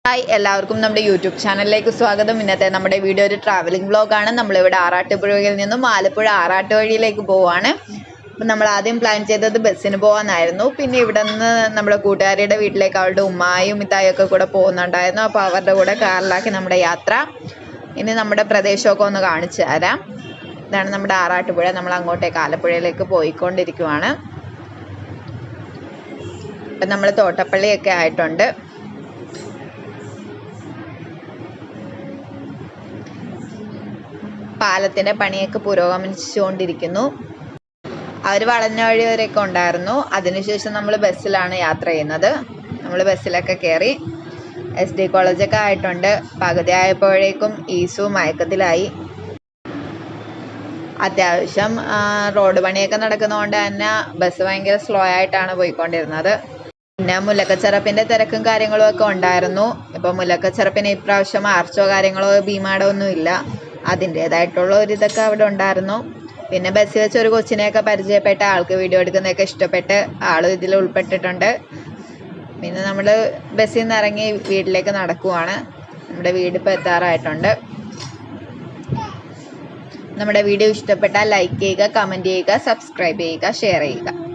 Hi എല്ലാവർക്കും നമ്മുടെ YouTube ചാനലിലേക്ക് സ്വാഗതം. ഇന്നത്തെ നമ്മുടെ വീഡിയോ ഒരു ട്രാവലിംഗ് വ്ളോഗാണ്. നമ്മളിവിടെ ആറാട്ടുപുഴയിൽ നിന്നും ആലപ്പുഴ ആറാട്ട് വഴിയിലേക്ക് പോവാണ്. അപ്പം നമ്മൾ ആദ്യം പ്ലാൻ ചെയ്തത് ബസ്സിന് പോകാനായിരുന്നു. പിന്നെ ഇവിടെ നിന്ന് നമ്മുടെ കൂട്ടുകാരിയുടെ വീട്ടിലേക്ക് അവളുടെ ഉമ്മായും ഇത്തായും ഒക്കെ കൂടെ പോകുന്നുണ്ടായിരുന്നു. അപ്പോൾ അവരുടെ കൂടെ കാറിലാക്കി നമ്മുടെ യാത്ര. ഇനി നമ്മുടെ പ്രദേശമൊക്കെ ഒന്ന് കാണിച്ചു തരാം. ഇതാണ് നമ്മുടെ ആറാട്ടുപുഴ. നമ്മൾ അങ്ങോട്ടേക്ക് ആലപ്പുഴയിലേക്ക് പോയിക്കൊണ്ടിരിക്കുവാണ്. അപ്പം നമ്മൾ തോട്ടപ്പള്ളിയൊക്കെ ആയിട്ടുണ്ട്. പാലത്തിൻ്റെ പണിയൊക്കെ പുരോഗമിച്ചുകൊണ്ടിരിക്കുന്നു. അവർ വളഞ്ഞ വഴി വരെയൊക്കെ ഉണ്ടായിരുന്നു. അതിനുശേഷം നമ്മൾ ബസ്സിലാണ് യാത്ര ചെയ്യുന്നത്. നമ്മൾ ബസ്സിലൊക്കെ കയറി. SD കോളേജൊക്കെ ആയിട്ടുണ്ട്. പകുതി ആയപ്പോഴേക്കും ഈസു മയക്കത്തിലായി. അത്യാവശ്യം റോഡ് പണിയൊക്കെ നടക്കുന്നതുകൊണ്ട് തന്നെ ബസ് ഭയങ്കര സ്ലോ ആയിട്ടാണ് പോയിക്കൊണ്ടിരുന്നത്. പിന്നെ മുല്ലക്കച്ചെറപ്പിൻ്റെ തിരക്കും കാര്യങ്ങളും ഒക്കെ ഉണ്ടായിരുന്നു. ഇപ്പോൾ മുല്ലക്കച്ചെറപ്പിന് ഇപ്രാവശ്യം ആർച്ചോ കാര്യങ്ങളോ ഭീമാടോ ഒന്നും ഇല്ല. അതിൻ്റേതായിട്ടുള്ള ഒരിതൊക്കെ അവിടെ ഉണ്ടായിരുന്നു. പിന്നെ ബസ്സിൽ വെച്ച് ഒരു കൊച്ചിനെയൊക്കെ പരിചയപ്പെട്ട ആൾക്ക് വീഡിയോ എടുക്കുന്നതൊക്കെ ഇഷ്ടപ്പെട്ട് ആളും ഇതിൽ ഉൾപ്പെട്ടിട്ടുണ്ട്. പിന്നെ നമ്മൾ ബസ്സിൽ നിന്ന് ഇറങ്ങി വീട്ടിലേക്ക് നടക്കുവാണ്. നമ്മുടെ വീട് ഇപ്പോൾ എത്താറായിട്ടുണ്ട്. നമ്മുടെ വീഡിയോ ഇഷ്ടപ്പെട്ടാൽ ലൈക്ക് ചെയ്യുക, കമൻറ്റ് ചെയ്യുക, സബ്സ്ക്രൈബ് ചെയ്യുക, ഷെയർ ചെയ്യുക.